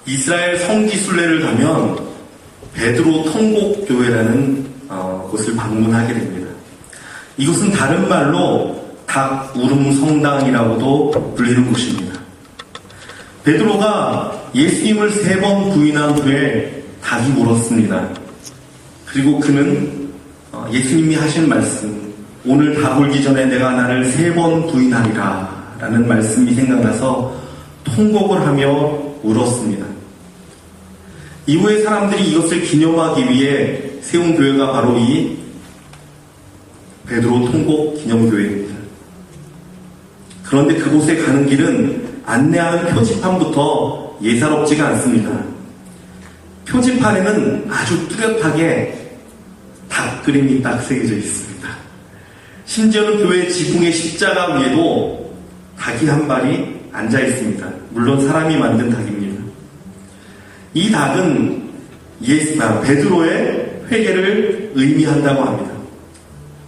이스라엘 성지순례를 가면 베드로 통곡교회라는 곳을 방문하게 됩니다. 이곳은 다른 말로 닭 울음 성당이라고도 불리는 곳입니다. 베드로가 예수님을 3번 부인한 후에 닭이 울었습니다. 그리고 그는 예수님이 하신 말씀, 오늘 닭 울기 전에 내가 나를 3번 부인하리라 라는 말씀이 생각나서 통곡을 하며 울었습니다. 이후에 사람들이 이것을 기념하기 위해 세운 교회가 바로 이 베드로 통곡 기념교회입니다. 그런데 그곳에 가는 길은 안내하는 표지판부터 예사롭지가 않습니다. 표지판에는 아주 뚜렷하게 닭 그림이 딱 새겨져 있습니다. 심지어는 교회 지붕의 십자가 위에도 닭이 한 마리 앉아 있습니다. 물론 사람이 만든 닭입니다. 이 닭은 베드로의 회개를 의미한다고 합니다.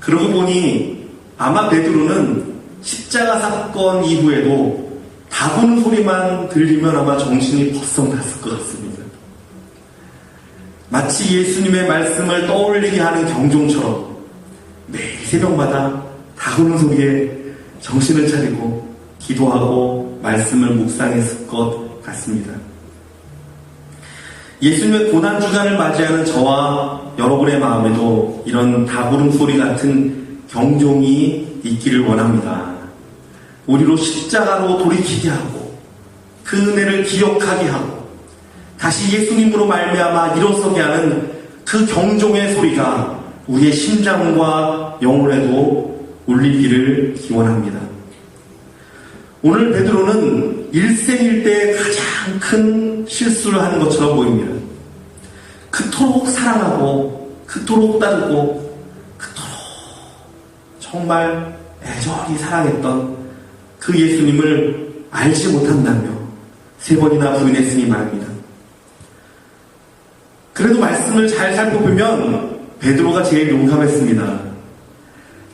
그러고 보니 아마 베드로는 십자가 사건 이후에도 닭 우는 소리만 들리면 아마 정신이 버썩 났을 것 같습니다. 마치 예수님의 말씀을 떠올리게 하는 경종처럼 매일 새벽마다 닭 우는 소리에 정신을 차리고 기도하고 말씀을 묵상했을 것 같습니다. 예수님의 고난주간을 맞이하는 저와 여러분의 마음에도 이런 닭 울음소리 같은 경종이 있기를 원합니다. 우리로 십자가로 돌이키게 하고 그 은혜를 기억하게 하고 다시 예수님으로 말미암아 일어서게 하는 그 경종의 소리가 우리의 심장과 영혼에도 울리기를 기원합니다. 오늘 베드로는 일생일대의 가장 큰 실수를 하는 것처럼 보입니다. 그토록 사랑하고 그토록 따르고 그토록 정말 애절히 사랑했던 그 예수님을 알지 못한다며 3번이나 부인했으니 말입니다. 그래도 말씀을 잘 살펴보면 베드로가 제일 용감했습니다.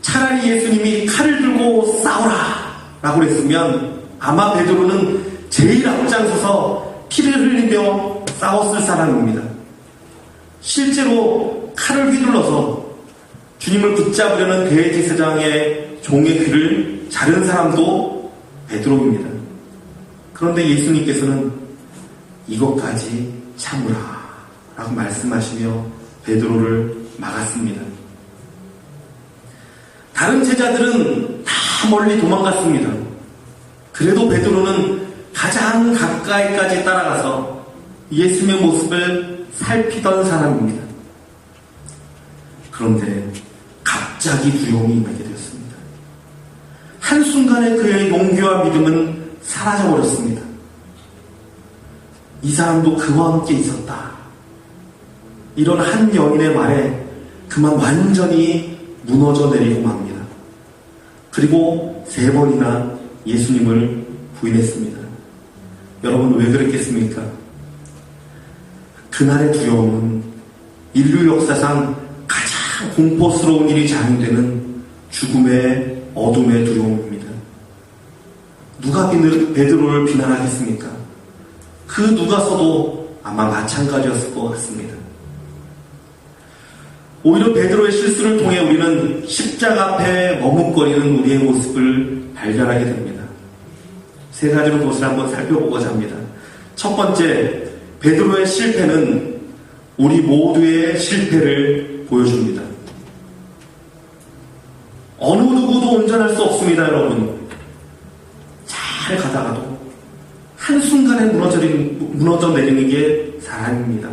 차라리 예수님이 칼을 들고 싸우라 라고 그랬으면 아마 베드로는 제일 앞장서서 피를 흘리며 싸웠을 사람입니다. 실제로 칼을 휘둘러서 주님을 붙잡으려는 대제사장의 종의 귀를 자른 사람도 베드로입니다. 그런데 예수님께서는 이것까지 참으라 라고 말씀하시며 베드로를 막았습니다. 다른 제자들은 다 멀리 도망갔습니다. 그래도 베드로는 가장 가까이까지 따라가서 예수님의 모습을 살피던 사람입니다. 그런데 갑자기 두려움이 임하게 되었습니다. 한순간에 그의 용기와 믿음은 사라져버렸습니다. 이 사람도 그와 함께 있었다. 이런 한 여인의 말에 그만 완전히 무너져 내리고 맙니다. 그리고 3번이나 예수님을 부인했습니다. 여러분 왜 그랬겠습니까? 그날의 두려움은 인류 역사상 가장 공포스러운 일이 자행되는 죽음의 어둠의 두려움입니다. 누가 베드로를 비난하겠습니까? 그 누가서도 아마 마찬가지였을 것 같습니다. 오히려 베드로의 실수를 통해 우리는 십자가 앞에 머뭇거리는 우리의 모습을 발견하게 됩니다. 3가지로 그것을 한번 살펴보고자 합니다. 첫 번째, 베드로의 실패는 우리 모두의 실패를 보여줍니다. 어느 누구도 온전할 수 없습니다, 여러분. 잘 가다가도 한순간에 무너져 내리는 게 사람입니다.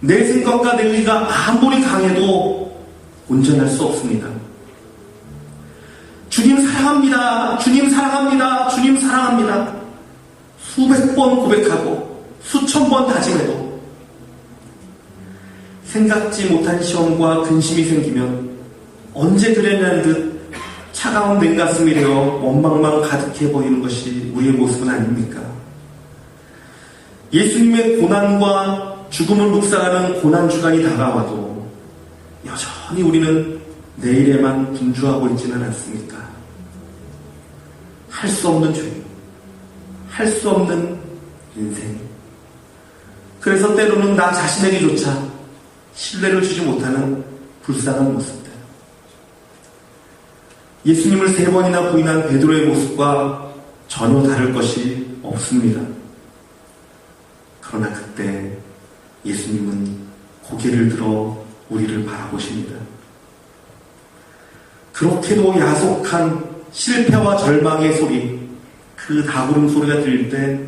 내 생각과 내 의가 아무리 강해도 온전할 수 없습니다. 주님 사랑합니다. 주님 사랑합니다. 주님 사랑합니다. 수백 번 고백하고 수천 번 다짐해도 생각지 못한 시험과 근심이 생기면 언제 그랬냐는 듯 차가운 냉가슴이 되어 원망만 가득해 보이는 것이 우리의 모습은 아닙니까? 예수님의 고난과 죽음을 묵상하는 고난주간이 다가와도 여전히 우리는 내일에만 분주하고 있지는 않습니까? 할 수 없는 죄, 할 수 없는 인생, 그래서 때로는 나 자신에게조차 신뢰를 주지 못하는 불쌍한 모습들. 예수님을 3번이나 부인한 베드로의 모습과 전혀 다를 것이 없습니다. 그러나 그때 예수님은 고개를 들어 우리를 바라보십니다. 그렇게도 야속한 실패와 절망의 소리, 그 다구름 소리가 들릴 때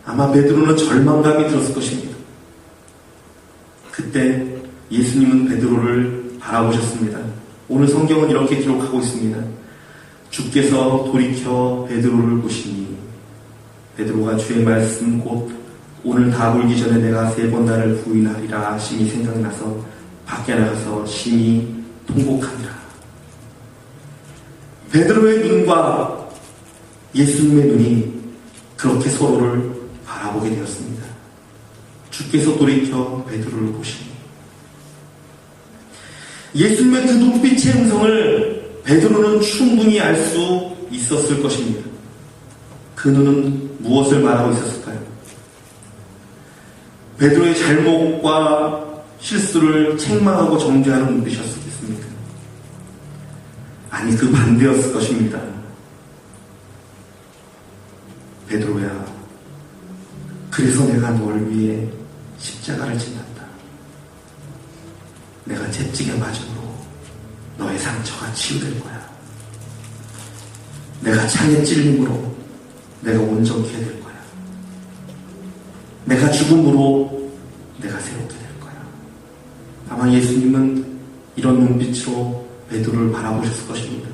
아마 베드로는 절망감이 들었을 것입니다. 그때 예수님은 베드로를 바라보셨습니다. 오늘 성경은 이렇게 기록하고 있습니다. 주께서 돌이켜 베드로를 보시니 베드로가 주의 말씀 곧 오늘 다 울기 전에 내가 3번 나를 부인하리라 하심이 생각나서 밖에 나가서 심히 통곡하니라. 베드로의 눈과 예수님의 눈이 그렇게 서로를 바라보게 되었습니다. 주께서 돌이켜 베드로를 보시니 예수님의 그 눈빛의 음성을 베드로는 충분히 알 수 있었을 것입니다. 그 눈은 무엇을 말하고 있었을까요? 베드로의 잘못과 실수를 책망하고 정죄하는 눈빛이었겠습니까? 아니, 그 반대였을 것입니다. 베드로야, 그래서 내가 널 위해 십자가를 지났다. 내가 채찍에 맞음으로 너의 상처가 치유될 거야. 내가 창에 찔림으로 내가 온전케 될 거야. 내가 죽음으로 내가 새롭게 될 거야. 아마 예수님은 이런 눈빛으로 베드로를 바라보셨을 것입니다.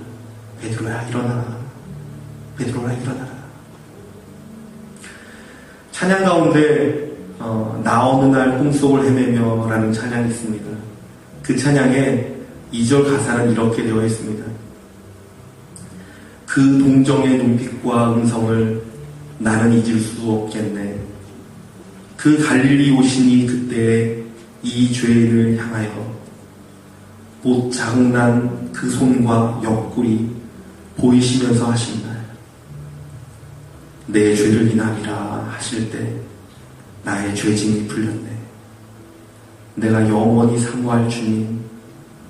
베드로야, 일어나라. 베드로야, 일어나라. 찬양 가운데 나 어느 날 꿈속을 헤매며 라는 찬양이 있습니다. 그 찬양의 2절 가사는 이렇게 되어 있습니다. 그 동정의 눈빛과 음성을 나는 잊을 수 없겠네. 그 갈릴리 오시니 그때 이 죄인을 향하여 못 자국난 그 손과 옆구리 보이시면서 하신 날, 내 죄를 인함이라 하실 때 나의 죄짐이 풀렸네. 내가 영원히 사모할 주님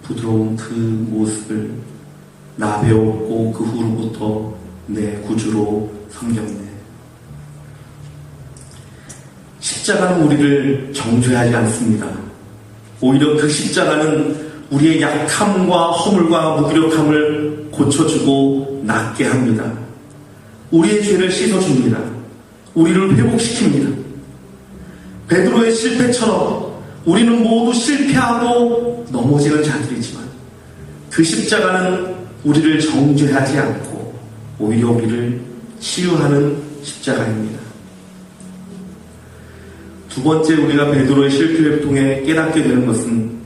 부드러운 그 모습을 나 배웠고 그 후로부터 내 구주로 섬겼네. 십자가는 우리를 정죄하지 않습니다. 오히려 그 십자가는 우리의 약함과 허물과 무기력함을 고쳐주고 낫게 합니다. 우리의 죄를 씻어줍니다. 우리를 회복시킵니다. 베드로의 실패처럼 우리는 모두 실패하고 넘어지는 자들이지만 그 십자가는 우리를 정죄하지 않고 오히려 우리를 치유하는 십자가입니다. 두 번째, 우리가 베드로의 실패를 통해 깨닫게 되는 것은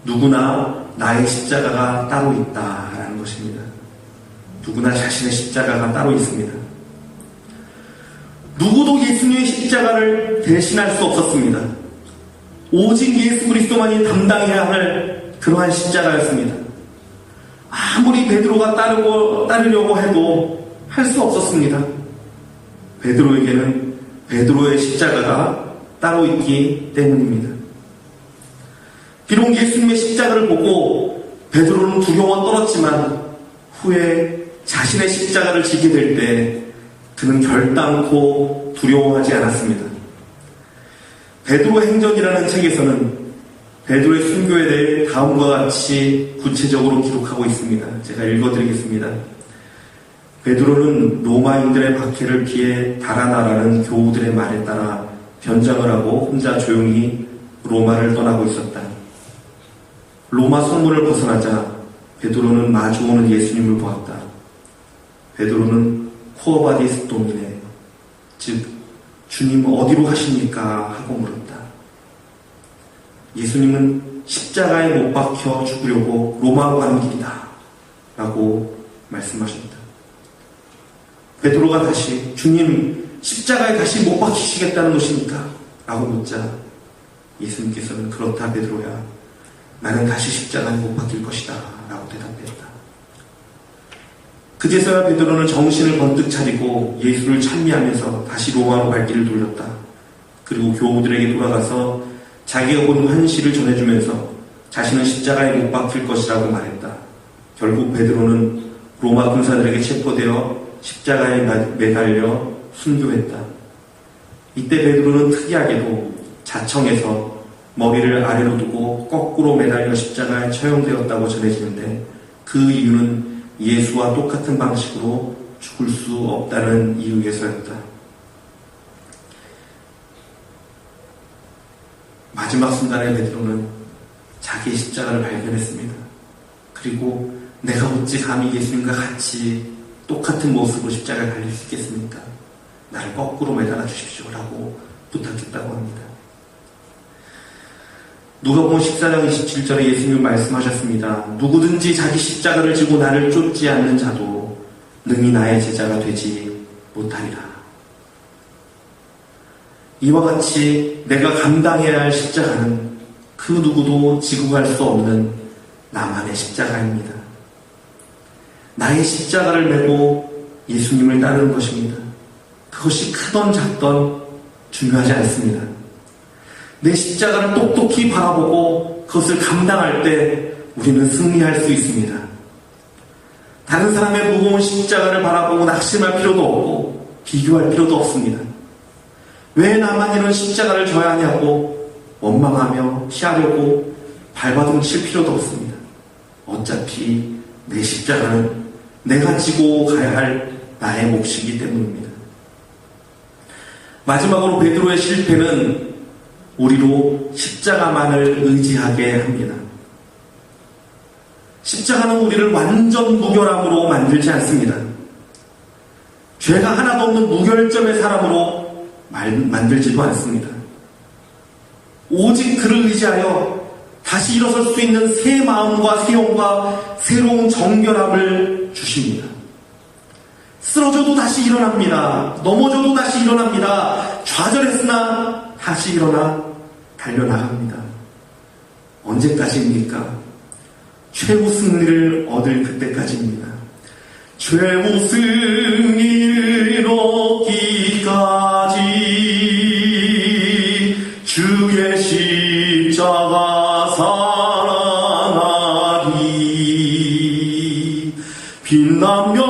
누구나 나의 십자가가 따로 있다라는 것입니다. 누구나 자신의 십자가가 따로 있습니다. 누구도 예수님의 십자가를 대신할 수 없었습니다. 오직 예수 그리스도만이 담당해야 할 그러한 십자가였습니다. 아무리 베드로가 따르려고 해도 할 수 없었습니다. 베드로에게는 베드로의 십자가가 따로 있기 때문입니다. 비록 예수님의 십자가를 보고 베드로는 두려워 떨었지만 후에 자신의 십자가를 지게 될 때 그는 결단코 두려워하지 않았습니다. 베드로의 행전이라는 책에서는 베드로의 순교에 대해 다음과 같이 구체적으로 기록하고 있습니다. 제가 읽어드리겠습니다. 베드로는 로마인들의 박해를 피해 달아나라는 교우들의 말에 따라 변장을 하고 혼자 조용히 로마를 떠나고 있었다. 로마 성문을 벗어나자 베드로는 마주오는 예수님을 보았다. 베드로는 쿠어바디스 도미네, 즉 주님 어디로 가십니까? 하고 물었다. 예수님은 십자가에 못 박혀 죽으려고 로마로 가는 길이다 라고 말씀하셨다. 베드로가 다시 주님 십자가에 다시 못 박히시겠다는 것입니까? 라고 묻자 예수님께서는 그렇다 베드로야, 나는 다시 십자가에 못 박힐 것이다 라고 대답했다. 그제서야 베드로는 정신을 번뜩 차리고 예수를 찬미하면서 다시 로마로 발길을 돌렸다. 그리고 교우들에게 돌아가서 자기가 본 환시를 전해주면서 자신은 십자가에 못 박힐 것이라고 말했다. 결국 베드로는 로마 군사들에게 체포되어 십자가에 매달려 순교했다. 이때 베드로는 특이하게도 자청에서 머리를 아래로 두고 거꾸로 매달려 십자가에 처형되었다고 전해지는데 그 이유는 예수와 똑같은 방식으로 죽을 수 없다는 이유에서였다. 마지막 순간에 베드로는 자기의 십자가를 발견했습니다. 그리고 내가 어찌 감히 예수님과 같이 똑같은 모습으로 십자가에 달릴 수 있겠습니까? 나를 거꾸로 매달아 주십시오 라고 부탁했다고 합니다. 누가복음 14장 27절에 예수님이 말씀하셨습니다. 누구든지 자기 십자가를 지고 나를 쫓지 않는 자도 능히 나의 제자가 되지 못하리라. 이와 같이 내가 감당해야 할 십자가는 그 누구도 지고 갈 수 없는 나만의 십자가입니다. 나의 십자가를 메고 예수님을 따르는 것입니다. 그것이 크던 작던 중요하지 않습니다. 내 십자가를 똑똑히 바라보고 그것을 감당할 때 우리는 승리할 수 있습니다. 다른 사람의 무거운 십자가를 바라보고 낙심할 필요도 없고 비교할 필요도 없습니다. 왜 나만 이런 십자가를 져야 하냐고 원망하며 피하려고 발버둥 칠 필요도 없습니다. 어차피 내 십자가는 내가 지고 가야 할 나의 몫이기 때문입니다. 마지막으로 베드로의 실패는 우리로 십자가만을 의지하게 합니다. 십자가는 우리를 완전 무결함으로 만들지 않습니다. 죄가 하나도 없는 무결점의 사람으로 만들지도 않습니다. 오직 그를 의지하여 다시 일어설 수 있는 새 마음과 새 영과 새로운 정결함을 주십니다. 쓰러져도 다시 일어납니다. 넘어져도 다시 일어납니다. 좌절했으나 다시 일어나 달려나갑니다. 언제까지입니까? 최후 승리를 얻을 그때까지입니다. 최후 승리를 얻기까지 주의 십자가 사랑하리. 빛나며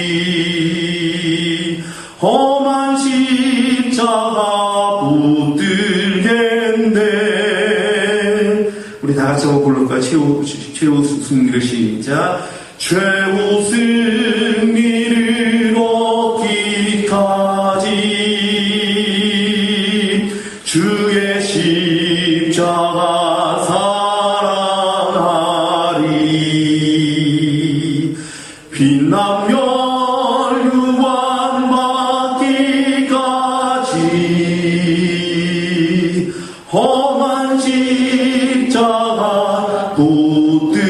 유황받기까지 험한 십자가 붙들겠네. 우리 다 같이 한번 부를까요? 최후 승리를 시작. 최후 승리를 얻기까지 주의 십자가 사랑하리. 빛나며 유황받기까지 험한 십자가 붙들겠네.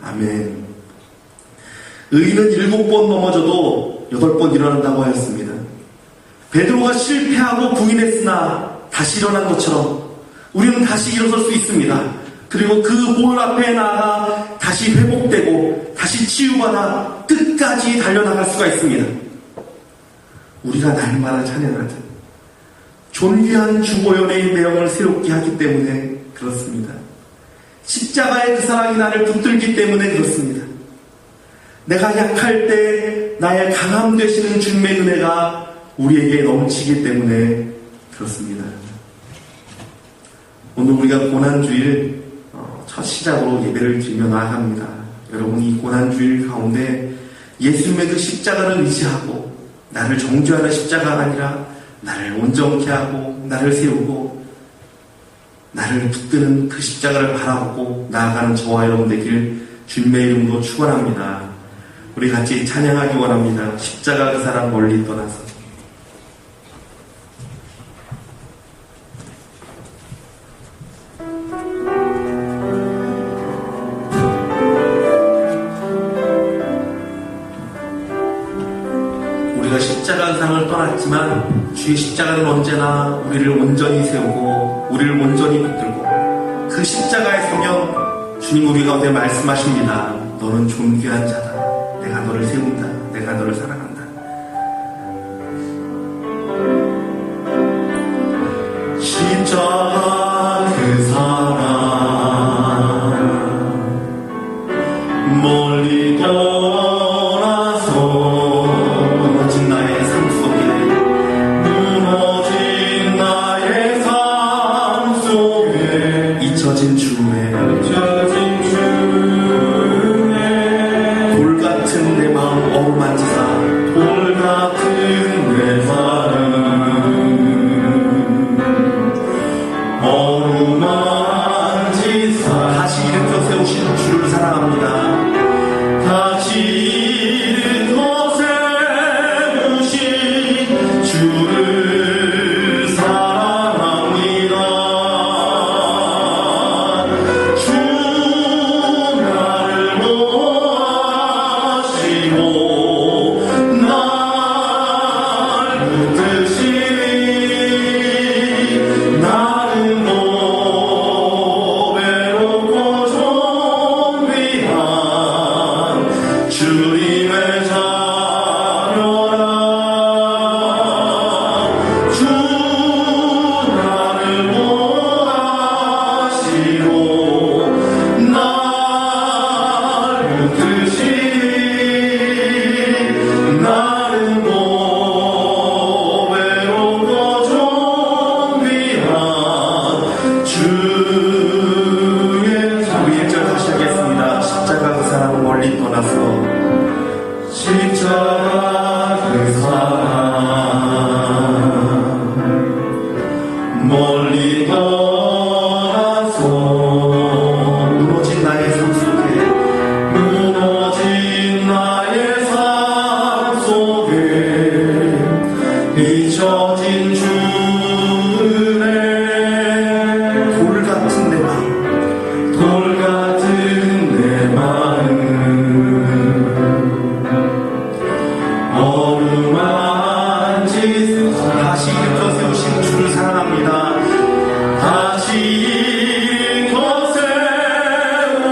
아멘. 의인은 7번 넘어져도 8번 일어난다고 하였습니다. 베드로가 실패하고 부인했으나 다시 일어난 것처럼 우리는 다시 일어설 수 있습니다. 그리고 그 볼 앞에 나아가 다시 회복되고 다시 치유받아 끝까지 달려나갈 수가 있습니다. 우리가 날마다 찬양하듯 존귀한 주보혈의 매형을 새롭게 하기 때문에 그렇습니다. 십자가의 그 사랑이 나를 붙들기 때문에 그렇습니다. 내가 약할 때 나의 강함 되시는 주님의 은혜가 우리에게 넘치기 때문에 그렇습니다. 오늘 우리가 고난주일 첫 시작으로 예배를 드리며 나아갑니다. 여러분, 이 고난주일 가운데 예수님의 그 십자가를 의지하고 나를 정죄하는 십자가가 아니라 나를 온전케 하고 나를 세우고 나를 붙드는 그 십자가를 바라보고 나아가는 저와 여러분 되길 주님의 이름으로 축원합니다. 우리 같이 찬양하기 원합니다. 십자가 그 사람 멀리 떠나서. 우리가 십자가 그 상을 떠났지만 주의 십자가는 언제나 우리를 온전히 세우고 우리를 온전히 붙들고 그 십자가에 서면 주님 우리 가운데 말씀하십니다. 너는 존귀한 자다. 내가 너를 세운다. 내가 너를 사랑한다. 십자가 그 사랑 멀리 떠나서 무너진 나의 삶 속에 무너진 나의 삶 속에 잊혀진 주의 돌 같은 내 마음 어루만지사 돌 같은 내 마음 어루만지사 다시 일으켜 세우신 주를 사랑합니다. 다시 일으켜 세우신 주를 사랑합니다. 주 나를 모아시고 날 붙드시니 나는 외롭고 존귀한 주님의 자녀라. 주 나를 모아시고 날 붙드시니 나는 외롭고 존귀한 주의 자. 우리 1절 다시 하겠습니다. 십자가 그 사랑 멀리 떠나서 십자가 그 사랑 멀리 떠나서 무너진 나의 삶 속에 무너진 나의 삶 속에 잊혀진 주의 돌 같은 내 마음 돌 같은 내 마음 어루만지사 다시 일으켜 세우신 주를 사랑합니다. 다시 일으켜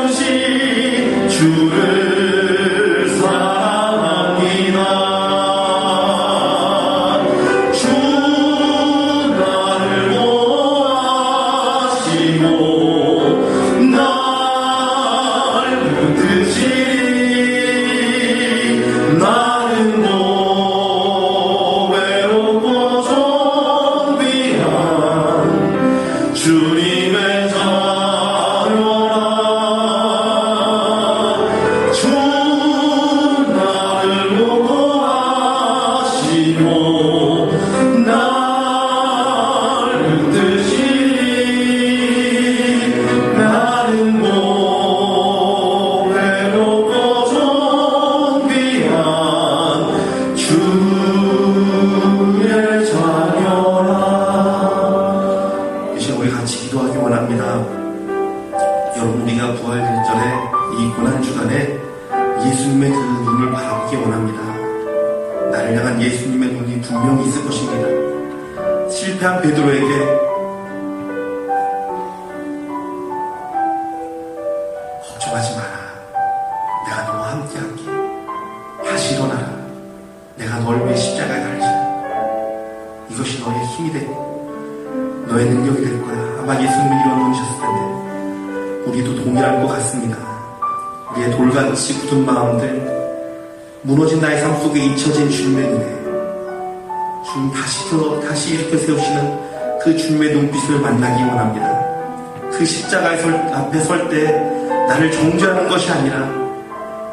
세우신 주를 사랑합니다. 주 나를 모아시고 날 붙드시니 나는 외롭고 존귀한 주님의 자녀라. 주 나를 모아시고 날 붙드시니 나는 외롭고 존귀한 주의 자녀라. 이제 우리 같이 기도하기 원합니다. 여러분, 우리가 부활절에 이 고난주간에 예수님의 그 눈을 바라보기 원합니다. 나를 향한 예수님의 눈이 분명히 있을 것입니다. 실패한 베드로에게 걱정하지 마라. 내가 너와 함께할게. 다시 일어나라. 내가 널 위해 십자가에 달리자. 이것이 너의 힘이 되고 너의 능력이 될 거야. 아마 예수님이 이런 놓으셨을 텐데 우리도 동일할 것 같습니다. 우리의 돌같이 굳은 마음들, 무너진 나의 삶 속에 잊혀진 주님의 은혜, 주님 다시 일으켜 세우시는 그 주님의 눈빛을 만나기 원합니다. 그 십자가의 앞에 설 때 나를 정죄하는 것이 아니라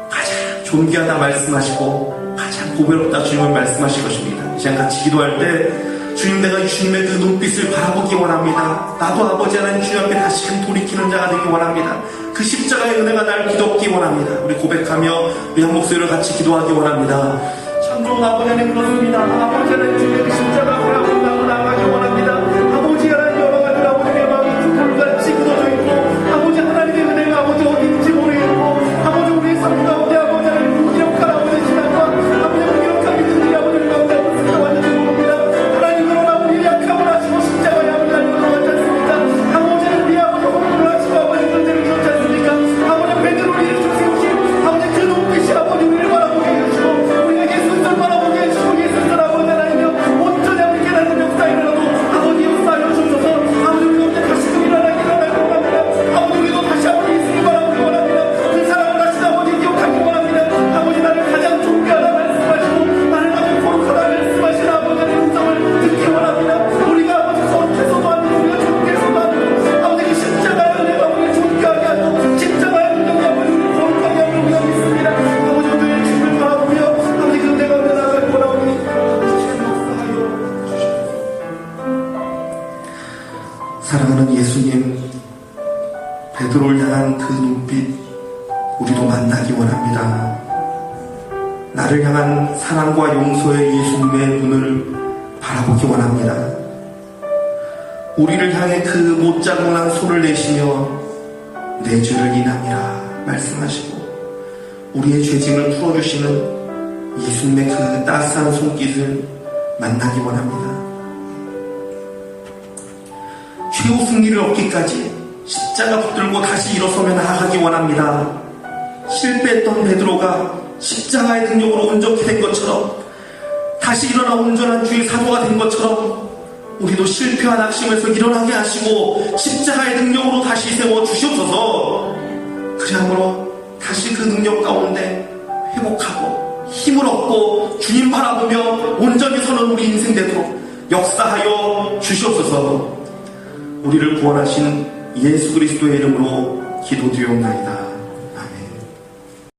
가장 존귀하다 말씀하시고 가장 고배롭다 주님을 말씀하실 것입니다. 이 시간 같이 기도할 때 주님, 내가 이 주님의 그 눈빛을 바라보기 원합니다. 나도 아버지 하나님 주님 앞에 다시금 돌이키는 자가 되기 원합니다. 그 십자가의 은혜가 날 뒤덮기 원합니다. 우리 고백하며 우리 한 목소리로 같이 기도하기 원합니다. 참 좋은 아버지 하나님 그렇습니다. 아버지 하나님 주님의 그 십자가 앞에 나고 나가기 원합니다. 아버지 하나님 여러 가지 아버지의 마음이 돌같이 굳어져 있고 아버지 하나님의 은혜가 아버지 어디 있는지 모르겠고 아버지 우리의 삶 가운데 아버지 하나님 무기력한 아버지 신앙과 아버지 무기력한 믿음들이 아버지 가운데 어디서 왔는지 모릅니다. 하나님 그러나 우리의 약함을 하시고 십자가의 하나님을 놓았지 않습니까? 아버지는 우리 아버지 호흡을 하시고 아버지 문제를 주셨지 않습니까? 아버지 베드로를 일으켜 세우신 바라보는 그 눈빛 우리도 만나기 원합니다. 나를 향한 사랑과 용서의 예수님의 눈을 바라보기 원합니다. 우리를 향해 그 못자국난 손을 내시며 내 죄를 인함이라 말씀하시고 우리의 죄짐을 풀어주시는 예수님의 그 따스한 손길을 만나기 원합니다. 최후 승리를 얻기까지 십자가 붙들고 다시 일어서며 나아가기 원합니다. 실패했던 베드로가 십자가의 능력으로 온전히 된 것처럼 다시 일어나 온전한 주의 사도가 된 것처럼 우리도 실패한 악심에서 일어나게 하시고 십자가의 능력으로 다시 세워 주시옵소서. 그리함으로 다시 그 능력 가운데 회복하고 힘을 얻고 주님 바라보며 온전히 서는 우리 인생 되도록 역사하여 주시옵소서. 우리를 구원하신 예수 그리스도의 이름으로 기도드리옵나이다.